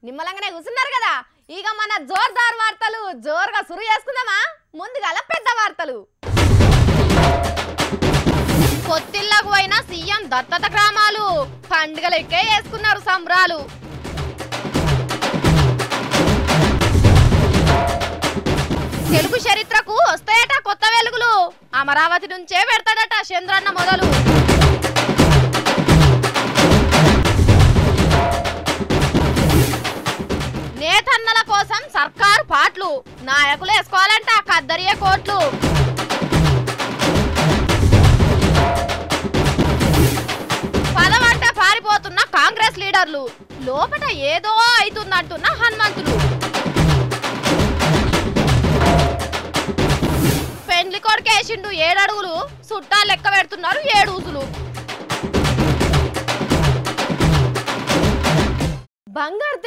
నిమ్మలంగానే కూర్చున్నారు కదా. ఇక మన జోర్దార్ వార్తలు జోరుగా సురు చేసుకుందామా. ముందుగా పెద్ద వార్తలు. కొత్తిల్లకు పోయిన సీఎం దత్తత గ్రామాలు పండుగలెక్కే వేసుకున్నారు సంబరాలు. తెలుగు చరిత్రకు వస్తాయట కొత్త వెలుగులు. అమరావతి నుంచే పెడతాడట చంద్రన్న మొదలు. నేతన్నల కోసం సర్కారు పాటలు, నాయకులు వేసుకోవాలంట కద్దరియే కోట్లు. పదవంట పారిపోతున్న కాంగ్రెస్ లీడర్లు, లోపట ఏదో అవుతుందంటున్న హనుమంతులు. పెండ్లి కొడుకేసిండు 7 అడుగులు, చుట్టాలు లెక్క పెడుతున్నారు 7 ఊసులు. బంగారు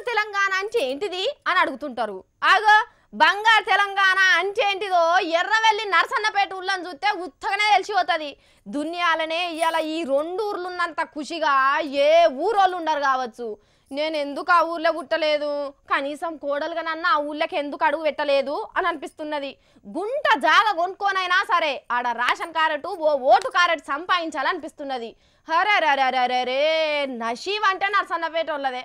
తెలంగాణ అంటే ఏంటిది అని అడుగుతుంటారు. ఆగో బంగారు తెలంగాణ అంటే ఏంటిదో ఎర్రవెల్లి నరసన్నపేట ఊళ్ళని చూస్తే ఉత్తగానే తెలిసిపోతుంది. దునియాలనే ఇవాళ ఈ 2 ఊర్లు ఉన్నంత ఖుషిగా ఏ ఊరోళ్ళు ఉండరు కావచ్చు. నేను ఎందుకు ఆ ఊర్లో పుట్టలేదు, కనీసం కోడలుగా నన్ను ఆ ఊళ్ళకి ఎందుకు అడుగు పెట్టలేదు అని అనిపిస్తున్నది. గుంట జాగ కొనుక్కోనైనా సరే ఆడ రేషన్ కార్డు ఓటు కార్డు సంపాదించాలనిపిస్తున్నది. హరే నషీవ్ అంటే నరసన్నపేట వాళ్ళదే.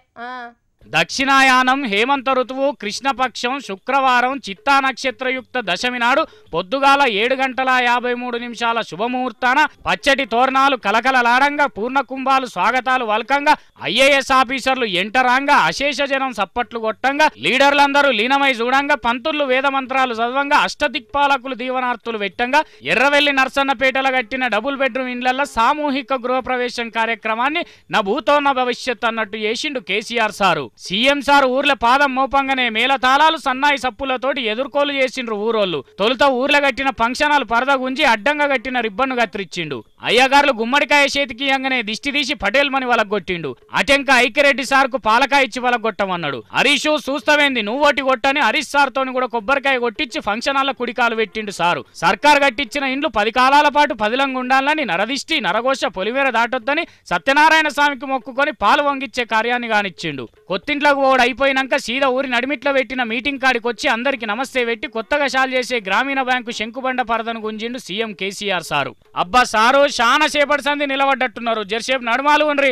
దక్షిణాయానం హేమంత ఋతువు కృష్ణపక్షం శుక్రవారం చిత్తా నక్షత్రయుక్త దశమి నాడు పొద్దుగాల 7:53 శుభముహూర్తాన పచ్చటి తోరణాలు కలకలలాడంగా పూర్ణకుంభాలు స్వాగతాలు వల్కంగా ఐఏఎస్ ఆఫీసర్లు ఎంటరాంగా అశేష జనం సప్పట్లు కొట్టంగా లీడర్లందరూ లీనమై చూడంగా పంతులు వేదమంత్రాలు చదవంగా అష్టదిక్పాలకులు దీవనార్తులు వెట్టంగా ఎర్రవెల్లి నర్సన్నపేటలో కట్టిన డబుల్ బెడ్రూమ్ ఇండ్లల్లో సామూహిక గృహప్రవేశం కార్యక్రమాన్ని నా భూతోన్న భవిష్యత్ అన్నట్టు చేసిండు కేసీఆర్ సారు. సీఎం సార్ ఊర్ల పాదం మోపంగానే మేళతాళాలు సన్నాయి సప్పులతోటి ఎదుర్కోలు చేసిండ్రు ఊరోళ్ళు. తొలుత ఊర్ల కట్టిన ఫంక్షనాలు పరద గుంజి అడ్డంగా కట్టిన రిబ్బన్ను కత్తిరించిండు. అయ్యగారులు గుమ్మడికాయ చేతికియంగానే దిష్టి తీసి పటేల్ మని వలగొట్టిండు. అటెంక ఐక్యరెడ్డి సార్కు పాలకాయ ఇచ్చి వలగొట్టమన్నాడు. హరీషు చూస్తావేంది నువ్వోటి కొట్టని హరీష్ సార్ తోని కూడా కొబ్బరికాయ కొట్టించి ఫంక్షనాల కుడికాలు పెట్టిండు సారు. సర్కార్ కట్టించిన ఇండ్లు 10 కాలాల పాటు పదిలంగా ఉండాలని నరదిష్టి నరఘోష పొలిమేర దాటొద్దని సత్యనారాయణ స్వామికి మొక్కుకొని పాలు వంగిచ్చే కార్యాన్ని కానిచ్చిండు. కొత్తింట్లకు ఓడు అయిపోయినాక సీదా ఊరి నడిమిట్లో పెట్టిన మీటింగ్ కాడికి వచ్చి అందరికి నమస్తే పెట్టి కొత్తగా షాల్ చేసే గ్రామీణ బ్యాంకు శంకుబండ పరదను గుంజిండు సీఎం కేసీఆర్ సారు. అబ్బా సారు చాలా సేపటి సంది నిలబడ్డట్టున్నారు, జరసేపు నడుమాలు ఉండ్రి.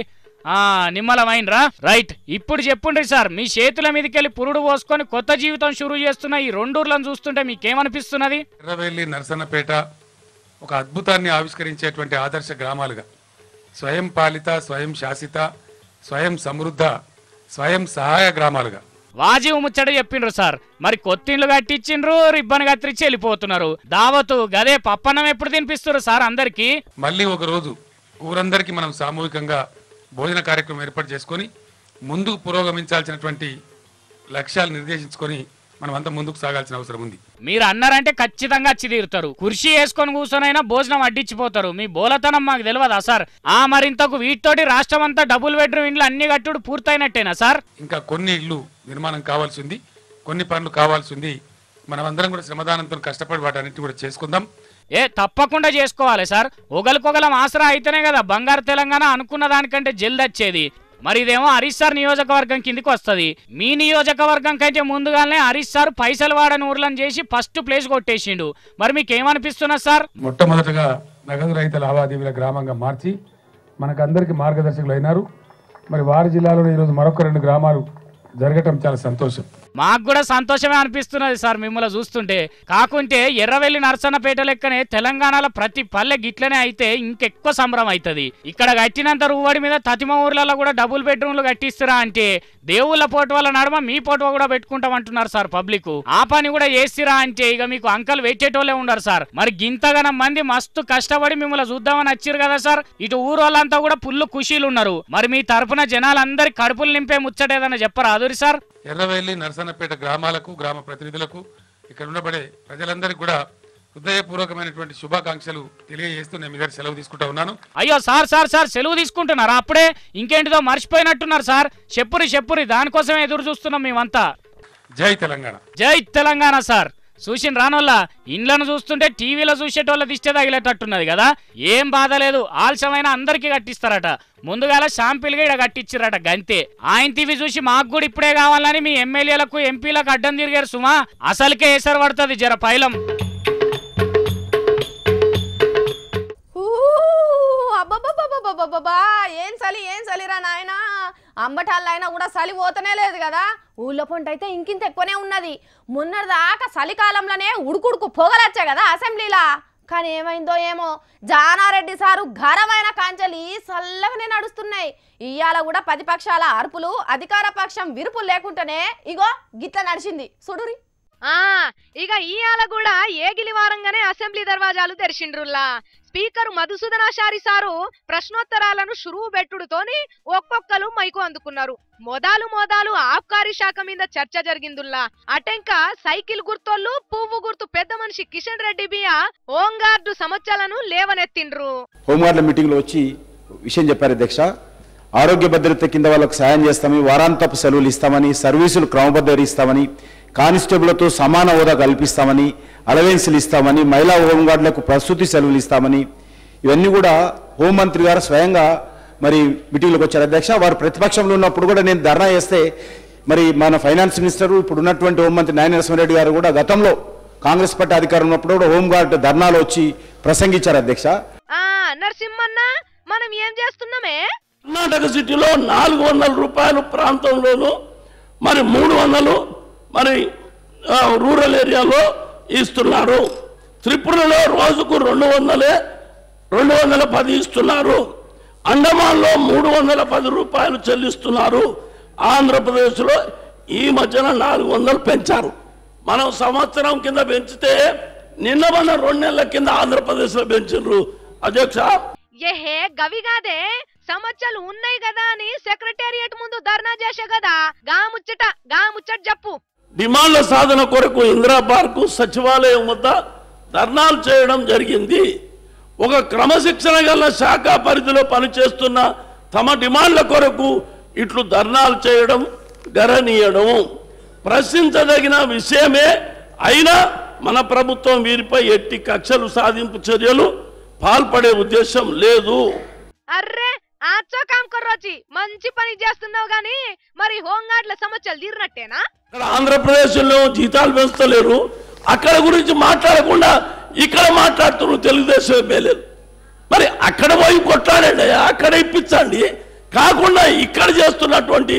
నిమ్మలమైనరా రైట్. ఇప్పుడు చెప్పుండ్రి సార్, మీ చేతుల మీదకెళ్ళి పురుడు పోసుకొని కొత్త జీవితం షురూ చేస్తున్న ఈ 2 ఊర్లను చూస్తుంటే మీకేమనిపిస్తున్నది? ఎర్రవెల్లి నరసన్నపేట ఒక అద్భుతాన్ని ఆవిష్కరించేటువంటి ఆదర్శ గ్రామాలుగా, స్వయం పాలిత, స్వయం శాసిత, స్వయం సమృద్ధ, స్వయం సహాయ గ్రామాలుగా వాజీవు ముచ్చట చెప్పిండ్రు సార్. మరి కొత్తిండ్లు కట్టించిండ్రు, రిబ్బన్ కత్తిరించి వెళ్ళిపోతున్నారు. దావతు గదే పప్పన్నం ఎప్పుడు తినిపిస్తారు సార్ అందరికి? మళ్ళీ ఒక రోజు ఊరందరికీ మనం సామూహికంగా భోజన కార్యక్రమం ఏర్పాటు చేసుకొని ముందుకు పురోగమించాల్సినటువంటి లక్ష్యాలు నిర్దేశించుకొని మనం అంతా ముందుకు సాగాల్సిన అవసరం ఉంది. మీరు అన్నారంటే ఖచ్చితంగా వచ్చి తీరుతారు. కుర్చీ వేసుకొని కూర్చొనైనా భోజనం అడ్డించిపోతారు. మీ బోలతనం మాకు తెలియదా సార్? మరింతకు వీటితోటి రాష్ట్రం అంతా డబుల్ బెడ్రూమ్ ఇండ్లు అన్ని కట్టుడు పూర్తయినట్టేనా సార్? ఇంకా కొన్ని ఇళ్ళు నిర్మాణం కావాల్సి ఉంది, కొన్ని పనులు కావాల్సి ఉంది. మనం అందరం కూడా శ్రమదానంతో కష్టపడి వాటన్నిటి కూడా చేసుకుందాం. తప్పకుండా చేసుకోవాలి సార్. ఒకరికొకలం ఆసరా అయితేనే కదా బంగారు తెలంగాణ అనుకున్న దానికంటే జల్ది వచ్చేది. మరి ఇదేమో హరీష్ సార్ నియోజకవర్గం కిందికి వస్తుంది. మీ నియోజకవర్గం కంటే ముందుగానే హరీష్ సార్ పైసలు వాడని ఊర్లను చేసి ఫస్ట్ ప్లేస్ కొట్టేసిండు. మరి మీకేమనిపిస్తున్నది సార్? మొట్టమొదటగా నగదు రహిత లావాదేవీల గ్రామంగా మార్చి మనకందరికి మార్గదర్శకులు అయినారు. మరి వారి జిల్లాలో ఈరోజు మరొక 2 గ్రామాలు జరగటం చాలా సంతోషం. మాకు కూడా సంతోషమే అనిపిస్తున్నది సార్ మిమ్మల్ని చూస్తుంటే. కాకుంటే ఎర్రవెల్లి నరసన్నపేట లెక్కనే తెలంగాణలో ప్రతి పల్లె గిట్లనే అయితే ఇంకెక్కువ సంబరం అవుతుంది. ఇక్కడ కట్టినంత రూవడి మీద తతిమ ఊర్లలో కూడా డబుల్ బెడ్రూమ్లు కట్టిస్తురా అంటే దేవుళ్ళ పోటు వల్ల నడమ మీ పోటు కూడా పెట్టుకుంటాం అంటున్నారు సార్ పబ్లిక్. ఆ పని కూడా చేసిరా అంటే ఇక మీకు అంకలు పెట్టేటోళ్ళే ఉండరు సార్. మరి గింతగనం మంది మస్తు కష్టపడి మిమ్మల్ని చూద్దామని వచ్చారు కదా సార్. ఇటు ఊరోళ్ళంతా కూడా పుల్లు ఖుషీలు ఉన్నారు. మరి మీ తరపున జనాలందరి కడుపులు నింపే ముచ్చటేదన్నా చెప్పరా అదురి సార్? ఎర్రవెల్లి నరసన్నపేట గ్రామాలకు, గ్రామ ప్రతినిధులకు, ఇక్కడ ఉండబడే ప్రజలందరికీ కూడా హృదయపూర్వకమైనటువంటి శుభాకాంక్షలు తెలియజేస్తూ నేను మీ దగ్గర సెలవు తీసుకుంటా ఉన్నాను. అయ్యో సార్ సార్ సార్ సెలవు తీసుకుంటున్నారా? అప్పుడే ఇంకేంటిదో మర్చిపోయినట్టున్నారు సార్. చెప్పురి దానికోసమే ఎదురు చూస్తున్నాం మేమంతా. జై తెలంగాణ. జై తెలంగాణ సార్. చూసిన రానోళ్ళ ఇండ్లను చూస్తుంటే టీవీలో చూసేటోళ్ళ దిష్టే తగిలేటట్టున్నది కదా. ఏం బాధ లేదు, ఆలస్యమైన అందరికీ కట్టిస్తారట. ముందుగాల షాంపిల్గా ఇక్కడ కట్టించారట గంతే. ఆయన టీవీ చూసి మాకు కూడా ఇప్పుడే కావాలని మీ ఎమ్మెల్యేలకు ఎంపీలకు అడ్డం తిరిగారు సుమా. అసలుకే ఎసరు పడుతుంది జర పైలం. అబ్బబ్బబ్బబ్బబ్బబ్బా, ఏం చలిరా నాయనా. అంబటాళ్ళైనా కూడా చలి పోతనే లేదు కదా. ఊళ్ళో పొంట అయితే ఇంకింత ఎక్కువనే ఉన్నది. మొన్నటిదాకా చలికాలంలోనే ఉడుకుడుకు పొగలొచ్చా కదా అసెంబ్లీలా. కానీ ఏమైందో ఏమో, జానారెడ్డి సారు ఘనమైన కాంచలి చల్లగానే నడుస్తున్నాయి. ఇయ్యాల కూడా ప్రతిపక్షాల అరుపులు, అధికార పక్షం విరుపులు లేకుండానే ఇగో గిట్ల నడిచింది చూడురి. ఇక ఇయాల కూడా ఏగిలివారంగానే అసెంబ్లీ దర్వాజాలు తెరిచిండ్రుల్లా. స్పీకర్ మధుసూదనాచారి సారు ప్రశ్నోత్తరాలను షురువు పెట్టుడుతోని ఒక్కొక్కరు మైకు అందుకున్నారు. మోదాలు ఆబ్కారీ శాఖ మీద చర్చ జరిగిందుల్లా. అటెంక సైకిల్ గుర్తోళ్ళు, పువ్వు గుర్తు పెద్ద మనిషి కిషన్ రెడ్డి బియా హోంగార్డు సమస్యలను లేవనెత్తిండ్రు. హోంగార్డుల మీటింగ్ లో వచ్చి విషయం చెప్పారు అధ్యక్ష. ఆరోగ్య భద్రత కింద వాళ్ళకు సాయం చేస్తామని, వారాంతపు సెలవులు ఇస్తామని, సర్వీసులు క్రమబద్ధీకరిస్తామని, కానిస్టేబుల్తో సమాన హోదా కల్పిస్తామని, అలవెన్సులు ఇస్తామని, మహిళా హోంగార్డులకు ప్రసూతి సెలవులు ఇస్తామని, ఇవన్నీ కూడా హోంమంత్రి గారు స్వయంగా మరి మీటింగ్లోకి వచ్చారు అధ్యక్ష. వారు ప్రతిపక్షంలో ఉన్నప్పుడు కూడా నేను ధర్నా చేస్తే మరి మన ఫైనాన్స్ మినిస్టరు ఇప్పుడు ఉన్నటువంటి హోంమంత్రి నాయన నరసింహారెడ్డి గారు కూడా గతంలో కాంగ్రెస్ పార్టీ అధికారం ఉన్నప్పుడు కూడా హోంగార్డు ధర్నాలో వచ్చి ప్రసంగించారు అధ్యక్ష. నరసింహన్న, మనం ఏం చేస్తున్నామే? కర్ణాటక సిటీలో 400 రూపాయలు ప్రాంతంలోను, మరి 300 మరి రూరల్ ఏరియాలో ఇస్తున్నారు. త్రిపురలో రోజుకు 210 ఇస్తున్నారు. అండమాన్లో 310 రూపాయలు చెల్లిస్తున్నారు. ఆంధ్రప్రదేశ్లో ఈ మధ్యన 400 పెంచారు. మనం సంవత్సరం కింద పెంచితే నిన్న మన 2 నెలల కింద ఆంధ్రప్రదేశ్లో పెంచారు అధ్యక్ష. ఏహే గవిగాదే, సమస్యలు ఉన్నాయి కదా అని సెక్రటేరియట్ ముందు ధర్నా చేసే కదా. గా ముచ్చట చెప్పు. డిమాండ్ల సాధన కొరకు ఇందిరా పార్కు, సచివాలయం వద్ద ధర్నాలు చేయడం జరిగింది. ఒక క్రమశిక్షణ గల శాఖ పరిధిలో పనిచేస్తున్న తమ డిమాండ్ల కొరకు ఇట్లు ధర్నాలు చేయడం గర్హనీయడం, ప్రశ్నించదగిన విషయమే. అయినా మన ప్రభుత్వం వీరిపై ఎట్టి కక్షలు సాధింపు చర్యలు పాల్పడే ఉద్దేశం లేదు. అర్రే ఆచో కామ్ కర్రోచి, మంచి పని చేస్తున్నావు గాని మరి హోంగార్డుల సమస్యలు తీరినట్టేనా? ఇక్కడ ఆంధ్రప్రదేశ్లో జీతాలు పెంచలేరు, అక్కడ గురించి మాట్లాడకుండా ఇక్కడ మాట్లాడుతున్నారు. తెలుగుదేశం ఎమ్మెల్యేలు మరి అక్కడ పోయి కొట్లాడండి, అక్కడ ఇప్పించండి. కాకుండా ఇక్కడ చేస్తున్నటువంటి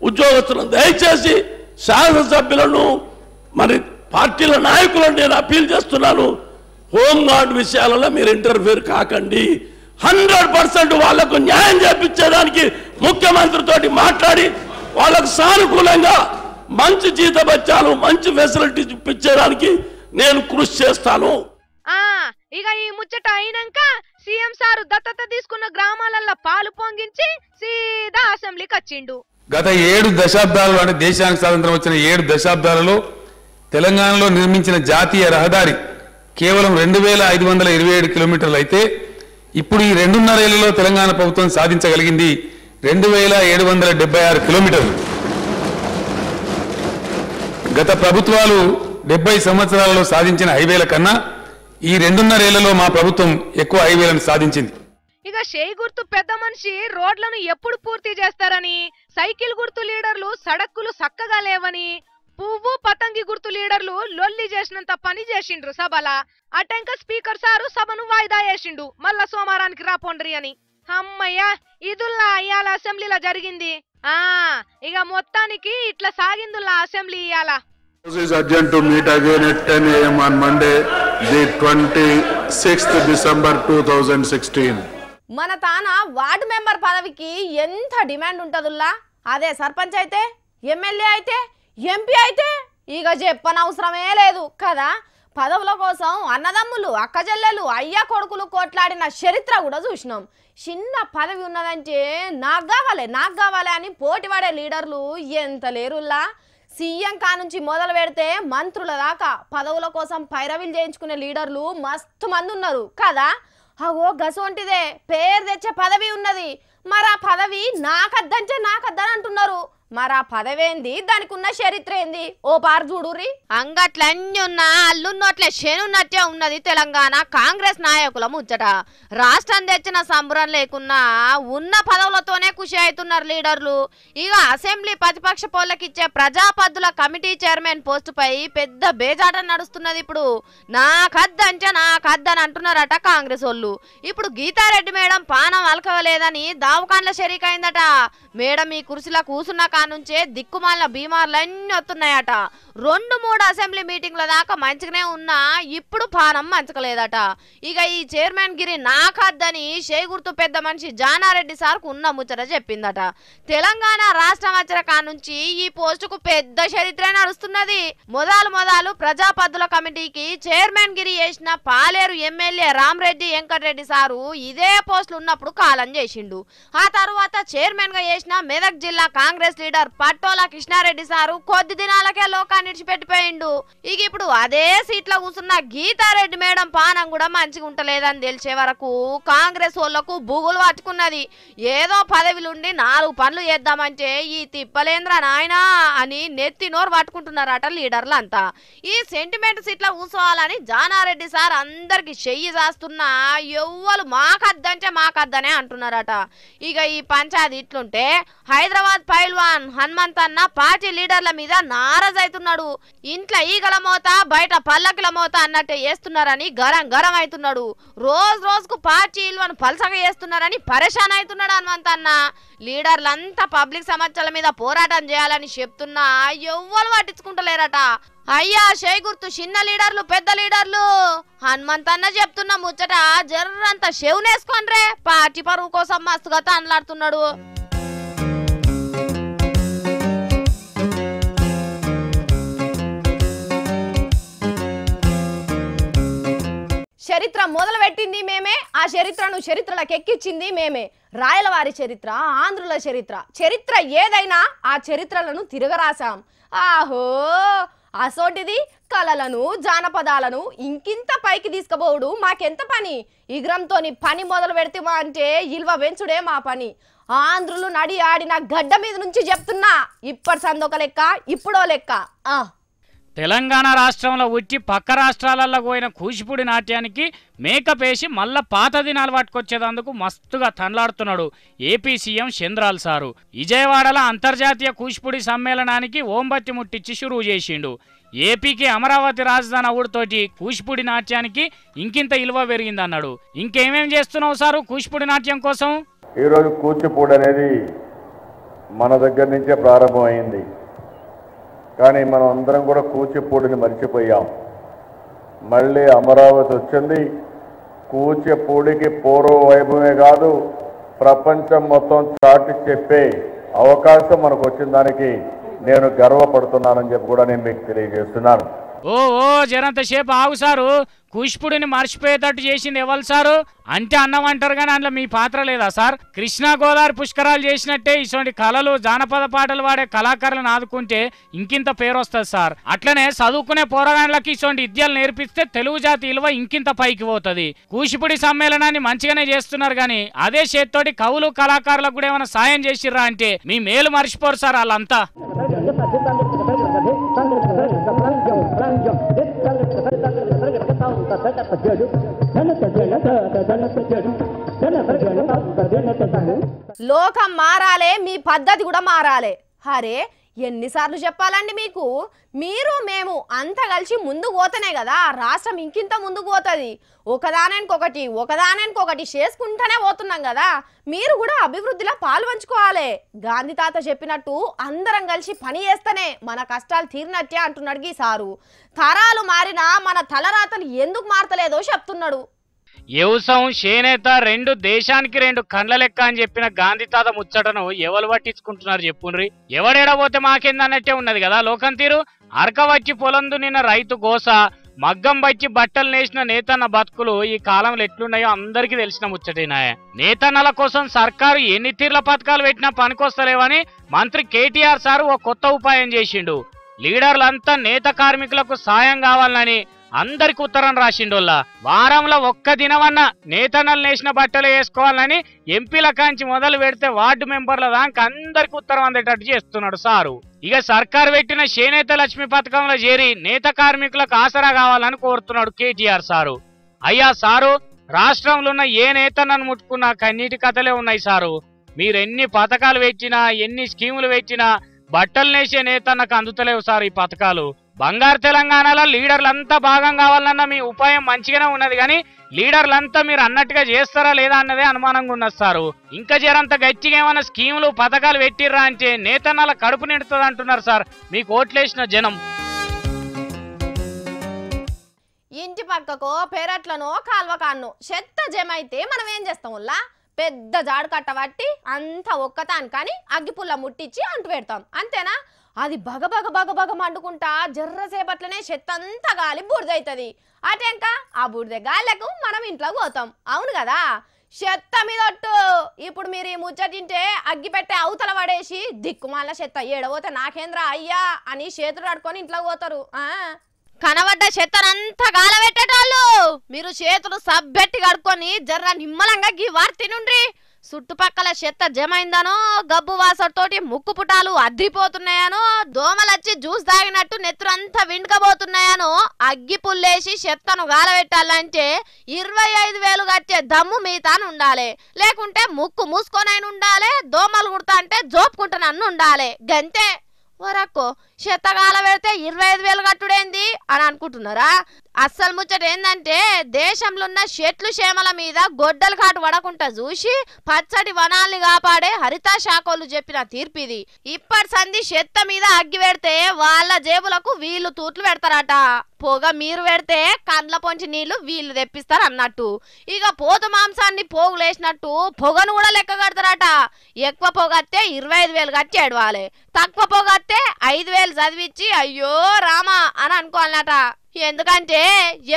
ఉద్యోగస్తులను దయచేసి శాసనసభ్యులను మరి పార్టీల నాయకులను నేను అప్పీల్ చేస్తున్నాను, హోంగార్డు విషయాలలో మీరు ఇంటర్ఫియర్ కాకండి. 100% వాళ్లకు న్యాయం చేపించేదానికి ముఖ్యమంత్రితోటి మాట్లాడి వాళ్ళకు సానుకూలంగా మంచి జీతభత్యాలు, మంచి ఫెసిలిటీస్ ఇప్పించేదానికి నేను కృషి చేస్తాను. ఇక ఈ ముచ్చట అయినాక సీఎం సారు దత్తత తీసుకున్న గ్రామాలలో పాలు పొంగించి సీదా అసెంబ్లీకి వచ్చిండు. గత 7 దశాబ్దాలు అంటే దేశానికి స్వాతంత్రం వచ్చిన 7 దశాబ్దాలలో తెలంగాణలో నిర్మించిన జాతీయ రహదారి కేవలం 2527 కిలోమీటర్లు అయితే ఇప్పుడు ఈ 2.5 ఏళ్లలో తెలంగాణ ప్రభుత్వం సాధించగలిగింది 2776 కిలోమీటర్లు. గత ప్రభుత్వాలు 70 సంవత్సరాలలో సాధించిన హైవేల కన్నా ఈ 2.5 ఏళ్లలో మా ప్రభుత్వం ఎక్కువ హైవేలను సాధించింది. ఇక షేయి గుర్తు పెద్ద మనిషి రోడ్లను ఎప్పుడు పూర్తి చేస్తారని, సైకిల్ గుర్తు లీడర్లు సడక్కులు చక్కగా లేవని, పువ్వు పతంగి గుర్తు లీడర్లు లొల్లి చేసినంత పని చేసిండ్రు సభల. అటెంక స్పీకర్ సారు సభను వాయిదా వేసిండు, మళ్ళా సోమవారానికి రాపోండ్రి అని. అమ్మయ్యా, ఇదుల్లా ఇయాల అసెంబ్లీలో జరిగింది. ఇక మొత్తానికి ఇట్లా సాగిందుల్లా అసెంబ్లీ ఇయాల. Is adjourned to meet again at 10 a.m. on Monday, the 26th December 2016. మన తాన వార్డు మెంబర్ పదవికి ఎంత డిమాండ్ ఉంటుందిలా. అదే సర్పంచ్ అయితే, ఎమ్మెల్యే అయితే, ఎంపీ అయితే ఇక చెప్పనవసరమే లేదు కదా. పదవుల కోసం అన్నదమ్ములు, అక్కజెల్లెలు, అయ్య కొడుకులు కొట్లాడిన చరిత్ర కూడా చూసినాం. చిన్న పదవి ఉన్నదంటే నాకు కావాలి అని పోటీపడే లీడర్లు ఎంత లేరుల్లా. సీఎం కానుంచి మొదలు పెడితే మంత్రుల దాకా పదవుల కోసం పైరవీలు చేయించుకునే లీడర్లు మస్తు మంది ఉన్నారు కదా. అగో గసొంటిదే పేరు తెచ్చే పదవి ఉన్నది, మరి ఆ పదవి నాకద్దని అంటున్నారు. మరి ఆ పదవేంది, దానికి ఉన్న చరిత్ర ఏంది ఓ పారు చూడుర్రి. అంగట్లన్నీ ఉన్న అల్లున్నట్లే శనున్నట్టే ఉన్నది తెలంగాణ కాంగ్రెస్ నాయకుల ముచ్చట. రాష్ట్రం తెచ్చిన సంబరం లేకున్నా ఉన్న పదవులతోనే ఖుషి అవుతున్నారు లీడర్లు. ఇక అసెంబ్లీ ప్రతిపక్ష పోళ్ళకిచ్చే ప్రజాపద్దుల కమిటీ చైర్మన్ పోస్టు పై పెద్ద బేజాట నడుస్తున్నది. ఇప్పుడు నాకద్దంటే నాకద్దని అంటున్నారట కాంగ్రెస్ వాళ్ళు. ఇప్పుడు గీతారెడ్డి మేడం పానం అలకలేదని దావకాండ్ల షరీకైందట. మేడం ఈ కుర్చీలో కూసున్న కానుంచే దిక్కుమాలిన బీమార్లన్నీ వస్తున్నాయట. 2-3 అసెంబ్లీ మీటింగ్ల దాకా మంచిగానే ఉన్నా ఇప్పుడు పానం మంచకలేదట. ఇక ఈ చైర్మన్ గిరి నాకద్దని గుర్తు పెద్ద మనిషి జానారెడ్డి సార్కు ఉన్న ముచ్చట చెప్పిందట. తెలంగాణ రాష్ట్రం వచ్చిన కానుంచి ఈ పోస్టుకు పెద్ద చరిత్ర నడుస్తున్నది. మొదలు ప్రజాపద్దుల కమిటీకి చైర్మన్ గిరి చేసిన పాలేరు ఎమ్మెల్యే రామరెడ్డి వెంకటరెడ్డి సారు ఇదే పోస్టులు ఉన్నప్పుడు కాలం చేసిండు. ఆ తర్వాత చైర్మన్ గా చేసిన మెదక్ జిల్లా కాంగ్రెస్ లీడర్ పట్టోల కృష్ణారెడ్డి సారు కొద్ది దినాలకే లోకాన్ని విడిచిపెట్టిపోయిండు. ఇక ఇప్పుడు అదే సీట్లో కూర్చున్న గీతారెడ్డి మేడం పానం కూడా మంచిగా ఉంటలేదని తెలిసే వరకు కాంగ్రెస్ వాళ్ళకు బుగులు పట్టుకున్నది. ఏదో పదవిలుండి 4 పనులు చేద్దామంటే ఈ తిప్పలేంద్ర నాయనా అని నెత్తి నోరు పట్టుకుంటున్నారట లీడర్లంతా. ఈ సెంటిమెంట్ సీట్లో కూర్చోవాలని జానారెడ్డి సార్ అందరికి చెయ్యి చేస్తున్నా ఎవ్వరు మాకద్దంటే మాకద్దనే అంటున్నారట. ఇక ఈ పంచాయతీ ఇట్లుంటే హైదరాబాద్ పైల్వాన్ హనుమంత్ అన్న పార్టీ లీడర్ల మీద నారాజ్ అవుతున్నాడు. ఇంట్లో ఈగల మోత బయట పల్లకిల మోత అన్నట్టే చేస్తున్నారని గరం అవుతున్నాడు. రోజుకు పార్టీ ఇల్వను పలసగా చేస్తున్నారని పరేషాన్ అవుతున్నాడు హనుమంత్ అన్న. లీడర్లంతా పబ్లిక్ సమస్యల మీద పోరాటం చేయాలని చెప్తున్నా ఎవ్వరు పట్టించుకుంటలేరట. అయ్యా గుర్తు చిన్న లీడర్లు పెద్ద లీడర్లు హనుమంత్ అన్న చెప్తున్న ముచ్చట జర్రంత షెవునేసుకోండ్రే, పార్టీ పరువు కోసం మస్తుగా తనలాడుతున్నాడు. చరిత్ర మొదలు పెట్టింది మేమే, ఆ చరిత్రను చరిత్రలకు ఎక్కించింది మేమే. రాయలవారి చరిత్ర, ఆంధ్రుల చరిత్ర ఏదైనా ఆ చరిత్రలను తిరగరాసాం. ఆహో అసోటిది కళలను జానపదాలను ఇంకింత పైకి తీసుకుపోవుడు మాకెంత పని. ఇగ్రంతోని పని మొదలు పెడితేమా అంటే ఇల్వ వెంచుడే మా పని. ఆంధ్రులు నడి ఆడిన గడ్డ మీద నుంచి చెప్తున్నా, ఇప్పటి సందొక లెక్క ఇప్పుడో లెక్క. తెలంగాణ రాష్ట్రంలో ఉట్టి పక్క రాష్ట్రాలలో పోయిన కూచిపూడి నాట్యానికి మేకప్ వేసి మళ్ళా పాత దినాలు పట్టుకొచ్చేందుకు మస్తుగా తనలాడుతున్నాడు ఏపీ సీఎం చంద్రాల్ సారు. విజయవాడలో అంతర్జాతీయ కూచిపూడి సమ్మేళనానికి ఓంబత్తి ముట్టించి షురువు చేసిండు. ఏపీకి అమరావతి రాజధాని అవుడుతోటి కూచిపూడి నాట్యానికి ఇంకింత ఇలువ పెరిగిందన్నాడు. ఇంకేమేం చేస్తున్నావు సారు కూచిపూడి నాట్యం కోసం? ఈరోజు కూచిపూడి అనేది మన దగ్గర నుంచే ప్రారంభమైంది. కానీ మనం అందరం కూడా కూచిపూడిని మర్చిపోయాం. మళ్ళీ అమరావతి వచ్చింది. కూచిపూడికి పూర్వ వైభవమే కాదు, ప్రపంచం మొత్తం చాటి చెప్పే అవకాశం మనకు వచ్చిన దానికి నేను గర్వపడుతున్నానని చెప్పి కూడా నేను మీకు తెలియజేస్తున్నాను. ఓ జరంతసేపు ఆగు సారు, కూచిపూడిని మర్చిపోయేటట్టు చేసింది ఎవరు సారు అంటే అన్నం అంటారు కానీ అందులో మీ పాత్ర లేదా సార్? కృష్ణా గోదావరి పుష్కరాలు చేసినట్టే ఇటువంటి కళలు జానపద పాటలు వాడే కళాకారులను ఆదుకుంటే ఇంకింత పేరు వస్తుంది సార్. అట్లనే చదువుకునే పోరగాళ్ళకి ఇటువంటి విద్యలు నేర్పిస్తే తెలుగు జాతి విలువ ఇంకింత పైకి పోతుంది. కూచిపూడి సమ్మేళనాన్ని మంచిగానే చేస్తున్నారు కానీ అదే చేత్తోటి కవులు కళాకారులకు కూడా ఏమైనా సాయం చేసిర్రా అంటే మీ మేలు మర్చిపోరు సార్ వాళ్ళంతా. లోకం మారాలే, మీ పద్ధతి కూడా మారాలే. అరే ఎన్నిసార్లు చెప్పాలండి మీకు? మీరు మేము అంతా కలిసి ముందుకు పోతేనే కదా రాష్ట్రం ఇంకింత ముందుకు పోతుంది. ఒకదానికొకటి చేసుకుంటూనే పోతున్నాం కదా. మీరు కూడా అభివృద్ధిలో పాల్పంచుకోవాలి. గాంధీ తాత చెప్పినట్టు అందరం కలిసి పని చేస్తేనే మన కష్టాలు తీరినట్టే అంటున్నాడు ఈ సారు. తరాలు మారినా మన తలరాతలు ఎందుకు మారతలేదో చెప్తున్నాడు. వ్యవసాయం చేనేత 2 దేశానికి 2 కండ్ల లెక్క అని చెప్పిన గాంధీ తాత ముచ్చటను ఎవరు పట్టించుకుంటున్నారు చెప్పుండ్రి? ఎవడేడబోతే మాకేందన్నట్టే ఉన్నది కదా లోకం తీరు. అరక వచ్చి పొలందు నిన్న రైతు గోస, మగ్గం వచ్చి బట్టలు నేసిన నేతన్న బతుకులు ఈ కాలంలో ఎట్లున్నాయో అందరికీ తెలిసిన ముచ్చటేనాయ. నేతన్నల కోసం సర్కారు ఎన్ని తీర్ల పథకాలు పెట్టినా పనికొస్తలేవని మంత్రి కేటీఆర్ సారు ఓ కొత్త ఉపాయం చేసిండు. లీడర్లంతా నేత కార్మికులకు సాయం కావాలని అందరికి ఉత్తరం రాసిండోళ్ళ. వారంలో ఒక్క దినమన్నా నేతన్నలు నేసిన బట్టలు వేసుకోవాలని ఎంపీల కాంచి మొదలు పెడితే వార్డు మెంబర్ల దాకా అందరికి ఉత్తరం అందేటట్టు చేస్తున్నాడు సారు. ఇక సర్కారు పెట్టిన చేనేత లక్ష్మి పథకంలో చేరి నేత కార్మికులకు ఆసరా కావాలని కోరుతున్నాడు కేటీఆర్ సారు. అయ్యా సారు, రాష్ట్రంలో ఉన్న ఏ నేతన్నను ముట్టుకున్నా కన్నీటి కథలే ఉన్నాయి సారు. మీరు ఎన్ని పథకాలు పెట్టినా ఎన్ని స్కీములు పెట్టినా బట్టలు నేసే నేతన్నకు అందుతలేవు సార్ ఈ పథకాలు. బంగారు తెలంగాణలో లీడర్లంతా భాగం కావాలన్న మీ ఉపాయం మంచిగానే ఉన్నది, కానీ లీడర్లంతా మీరు అన్నట్టుగా చేస్తారా లేదా అన్నదే అనుమానంగా ఉన్నది సారు. ఇంకా జరంత గట్టిగా ఏమైనా స్కీములు పథకాలు పెట్టిర్రా అంటే నేతన్నల కడుపు నిండుతుంది అంటున్నారు సార్ మీకు ఓట్లేసిన జనం. ఇంటి పక్కకో పెరట్లనో కాల్వ కాన్నో చెత్త జమ అయితే మనం ఏం చేస్తాం? పెద్ద జాడు కట్టబట్టి అంతా ఒక్కతాను కానీ అగ్గిపుల్ల ముట్టించి అంటు పెడతాం, అంతేనా? అది బగ బగ బగ బగ మండుకుంటా జర్రసేపట్లనే చెత్త అంతా గాలి బూడిదవుతుంది. అటెంక ఆ బూడిద గాలిలకు మనం ఇంట్లోకి పోతాం, అవును కదా? చెత్త మీదొట్టు. ఇప్పుడు మీరు ఈ ముచ్చటింటే అగ్గి పెట్టే అవతల పడేసి దిక్కుమాల చెత్త ఏడబోతే నాకేంద్రా అయ్యా అని చేతులు కడుక్కొని ఇంట్లోకి పోతారు. కనబడ్డ చెత్తనంతా గాలబెట్టేటోళ్ళు మీరు చేతులు సబ్బెట్టి కడుక్కొని జర్ర నిమ్మలంగా గీ వార్తి నుండి చుట్టుపక్కల చెత్త జమైందనో గబ్బు వాసతోటి ముక్కు పుటాలు అద్దిపోతున్నాయనో దోమలచ్చి జ్యూస్ తాగినట్టు నెత్తురంతా విండుకబోతున్నాయనో అగ్గి పుల్లేసి చెత్తను గాలబెట్టాలంటే 25,000 కట్టే దమ్ము మీతాను ఉండాలి, లేకుంటే ముక్కు మూసుకొనైనా ఉండాలి, దోమలు కుడతా అంటే జోపుకుంటానన్ను ఉండాలి, గంతే. వరక్కో చెత్తగాల పెడితే 25,000 కట్టుడేంది అని అనుకుంటున్నారా? అస్సలు ముచ్చట ఏందంటే దేశంలో ఉన్న చెట్లు చేమల మీద గొడ్డలు కాటు పడకుండా చూసి పచ్చడి వనాల్ని కాపాడే హరితా శాఖలు చెప్పిన తీర్పు ఇది. ఇప్పటి సంధి చెత్త మీద అగ్గి పెడితే వాళ్ళ జేబులకు వీళ్ళు తూట్లు పెడతారట, పొగ మీరు పెడితే కండ్ల పొంచి నీళ్లు వీళ్ళు తెప్పిస్తారు అన్నట్టు. ఇక పోతు మాంసాన్ని పోగులేసినట్టు పొగను కూడా లెక్క కడతారట. ఎక్కువ పొగత్తే 25,000 కట్టి ఏడవాలి, తక్కువ పొగత్తే 5,000 చదివిచ్చి అయ్యో రామా అని అనుకోవాలన్నట. ఎందుకంటే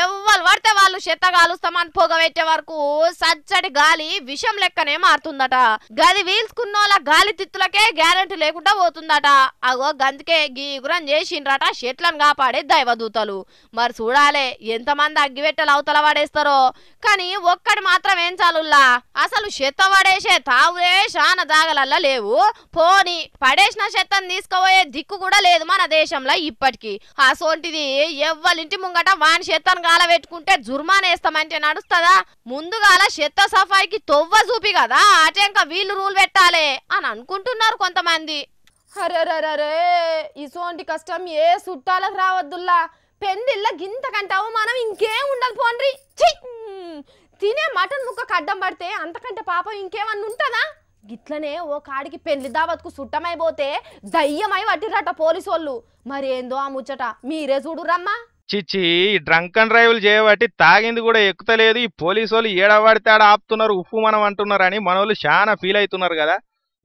ఎవ్వరు పడితే వాళ్ళు చెత్త కాలుస్తామని పొగ పెట్టే వరకు సచ్చడి గాలి విషం లెక్కనే మారుతుందట. గది వీల్చుకున్నోళ్ళ గాలి తిత్తులకే గ్యారెంటీ లేకుండా పోతుందట. అగో గందుకే గీగురం చేసిండ్రట చెట్లను కాపాడే దైవదూతలు. మరి చూడాలే ఎంతమంది అగ్గిపెట్టెలు అవతల పడేస్తారో. కానీ ఒక్కటి మాత్రం ఏం చాలుల్లా, అసలు చెత్త పడేసే తావులే చాలా జాగలల్లా లేవు. పోని పడేసిన చెత్తను తీసుకుపోయే దిక్కు కూడా లేదు మన దేశంలో ఇప్పటికీ. అసోంటిది ఎవ్వరి ఇంటి ముంగట వాని చెత్తను గాల పెట్టుకుంటే జుర్మానేస్తామంటే నడుస్తుందా? ముందుగాల చెత్త సఫాయికి తొవ్వ చూపి కదా అటెంక వీళ్ళు రూల్ పెట్టాలి అని అనుకుంటున్నారు కొంతమంది. అరే ఇసోంటి కష్టం ఏ చుట్టాలకు రావద్దుల్లా. పెండిళ్ళ గింతకంటే అవమానం ఇంకేం ఉండదు పోండ్రి. తినే మటన్ ముక్క కడ్డం పడితే అంతకంటే పాపం ఇంకేమన్నా ఉంటుందా? గిట్లనే ఓ కాడికి పెళ్లి దావత్కు సుట్టమైపోతే దయ్యమై పట్టిరట పోలీసోళ్ళు. మరి ఏందో ఆ ముచ్చట మీరే చూడురమ్మా. చిచ్చి డ్రంక్ అండ్ డ్రైవ్లు చేయబట్టి తాగింది కూడా ఎక్కుతలేదు. ఈ పోలీసు వాళ్ళు ఏడవాడితే ఆడ ఆపుతున్నారు, ఉప్పు మనం అంటున్నారు అని మనోళ్ళు చాలా ఫీల్ అవుతున్నారు కదా.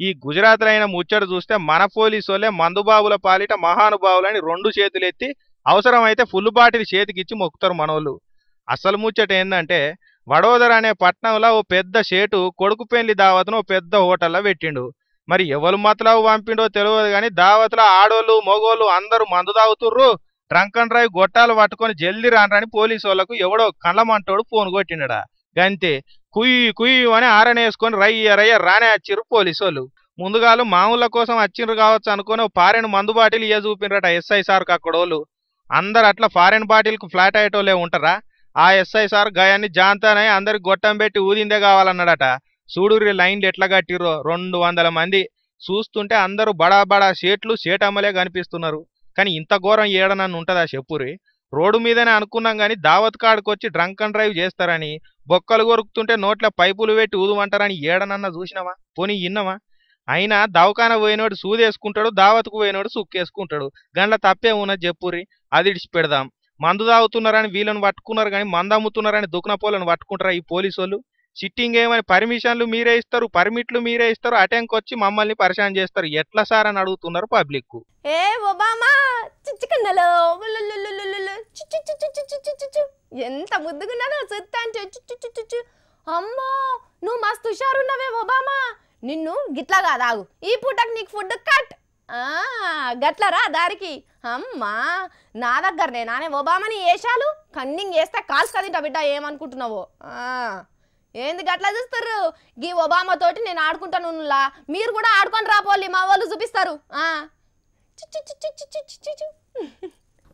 ఈ గుజరాత్లో అయిన ముచ్చట చూస్తే మన పోలీసు వాళ్ళే మందుబాబుల పాలిట మహానుభావులని 2 చేతులు ఎత్తి అవసరమైతే ఫుల్ బాటిల్ చేతికిచ్చి మొక్కుతారు మనోళ్ళు. అసలు ముచ్చట ఏంటంటే వడోదర అనే పట్టణంలో ఓ పెద్ద షేటు కొడుకు పెళ్లి దావత్ను ఓ పెద్ద హోటల్లో పెట్టిండు. మరి ఎవరు మతలావు పంపిండో తెలియదు కానీ దావత్లో ఆడోళ్ళు మగోళ్ళు అందరూ మందు తాగుతుర్రు. డ్రంక్ అండ్ డ్రైవ్ గొట్టాలు పట్టుకొని జల్దీ రానని పోలీసు వాళ్ళకు ఎవడో కళ్ళమంటోడు ఫోన్ కొట్టిండడా. గంతే కుయ్యి కుయ్యి అని ఆరనేసుకొని రయ్య రానే వచ్చిర్రు పోలీసు వాళ్ళు. ముందుగాలు మామూళ్ళ కోసం వచ్చిండ్రు కావచ్చు అనుకుని ఓ ఫారెన్ మందు బాటిల్ ఇయ్య చూపినరట ఎస్ఐ సార్కి అక్కడోళ్ళు. అందరు అట్లా ఫారెన్ బాటిల్కు ఫ్లాట్ అయ్యేటోళ్ళే ఉంటారా? ఆ ఎస్ఐ సార్ గాయాన్ని జాంతానే అందరికి గొట్టం పెట్టి ఊదిందే కావాలన్నాడట. చూడుర్రి లైన్లు ఎట్లా కట్టిర్రో 200 మంది. చూస్తుంటే అందరూ బడా బడా షేట్లు షేటమ్మలే కనిపిస్తున్నారు. కానీ ఇంత ఘోరం ఏడనన్ను ఉంటుందా చెప్పురి? రోడ్డు మీదనే అనుకున్నాం కానీ దావత్ కాడికి వచ్చి డ్రంక్ అండ్ డ్రైవ్ చేస్తారని, బొక్కలు కొరుకుతుంటే నోట్ల పైపులు పెట్టి ఊదుమంటారని ఏడనన్నా చూసినావా? పోనీ ఇన్నవా? అయినా దవకాన పోయినోడు సూదేసుకుంటాడు, దావత్కు పోయినోడు సుక్కేసుకుంటాడు. గండ్ల తప్పే ఉన్నది చెప్పురి. అది ఇడిచి పెడదాం. మందు తాగుతున్నారని వీళ్ళని పట్టుకున్నారు కానీ మందు అమ్ముతున్నారని దుఃఖన పోలను పట్టుకుంటారా ఈ పోలీసు వాళ్ళు? సిట్టింగ్ ఏమని పర్మిషన్లు మీరే ఇస్తారు, పర్మిట్లు మీరే ఇస్తారు, అటెంక్ వచ్చి మమ్మల్ని పరిశాన్ చేస్తారు. ఎట్లా సార్ అని అడుగుతున్నారు పబ్లిక్. ఏ ఒబామా చిచ్చికన్నలో ఎంత ముద్దుగున్నారో చూస్తా అంటే. అమ్మో నువ్వు మస్తు హుషారున్నావే ఒబామా. నిన్ను గిట్లా కాదాగు ఈ పూటకు నీకు ఫుడ్ కట్. గట్లరా దారికి అమ్మా నా దగ్గరనే నానే ఒబామాని వేషాలు కన్నింగ్ వేస్తే కాల్స్ కదింటా బిడ్డ ఏమనుకుంటున్నావో ఏంది గట్లా చూస్తారు గీ ఒబామా తోటి నేను ఆడుకుంటాను మీరు కూడా ఆడుకొని రాపోలి మా వాళ్ళు చూపిస్తారు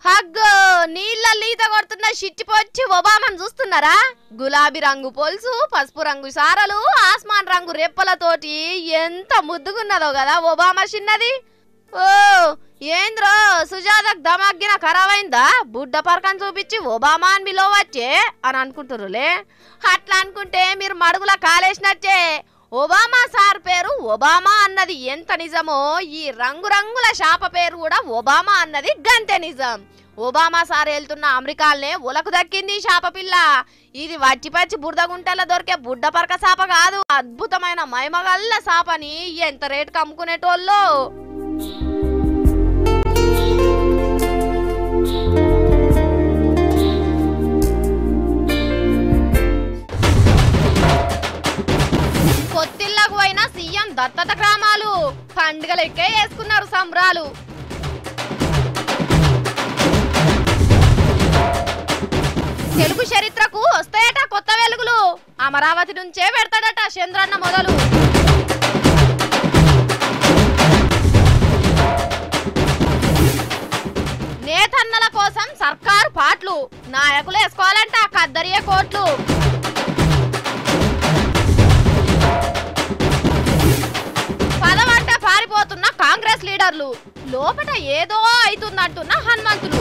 హగ్గో నీళ్ళల్లో ఈత కొడుతున్న షిట్టిపోచ్చి ఒబామాను చూస్తున్నారా గులాబీ రంగు పొలుసు పసుపు రంగు సారలు ఆస్మాన్ రంగు రెప్పలతోటి ఎంత ముద్దుగున్నదో కదా ఒబామా చిన్నది ఓ ఏంద్రో సుజాతకు దమాగ్గిన ఖరాబైందా బుడ్డ పరకం చూపించి ఒబామా అని పిలవచ్చే అని అనుకుంటురులే అట్లా అనుకుంటే మీరు మడుగుల కాలేసినట్టే ఒబామా సార్ పేరు ఒబామా అన్నది ఎంత నిజమో ఈ రంగురంగుల శాప పేరు కూడా ఒబామా అన్నది గంతే నిజం ఒబామా సార్ వెళ్తున్న అమెరికాలనే ఉలకు దక్కింది శాప పిల్ల ఇది వట్టిపచ్చి బురదగుంటలో దొరికే బుడ్డ పరక సాప కాదు అద్భుతమైన మైమగల్ల సాపని ఎంత రేటుకు అమ్ముకునేటోళ్ళు కొత్తిల్లకు పోయిన సీఎం దత్తత గ్రామాలు పండుగలెక్కే వేసుకున్నారు సంబరాలు తెలుగు చరిత్రకు వస్తాయట కొత్త వెలుగులు అమరావతి నుంచే పెడతాడట చంద్రన్న మొదలు నేతన్నల కోసం సర్కారు పాటలు నాయకులు వేసుకోవాలంట కద్దరియే కోట్లు పదవంట పారిపోతున్న కాంగ్రెస్ లీడర్లు లోపట ఏదో అవుతుందంటున్న హనుమంతులు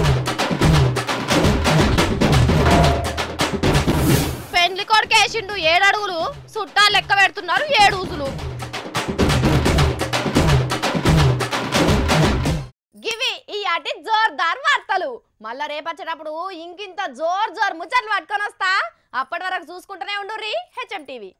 పెండ్లి కొడుకేసిండు 7 అడుగులు చుట్టాలు లెక్క పెడుతున్నారు 7 ఊసులు గివి ఈ అటి జోర్దార్ వార్తలు మళ్ళా రేపచ్చేటప్పుడు ఇంకింత జోర్ ముచ్చట్లు పట్టుకొని వస్తా అప్పటి వరకు చూసుకుంటూనే ఉండుర్రి హెచ్ఎం టీవీ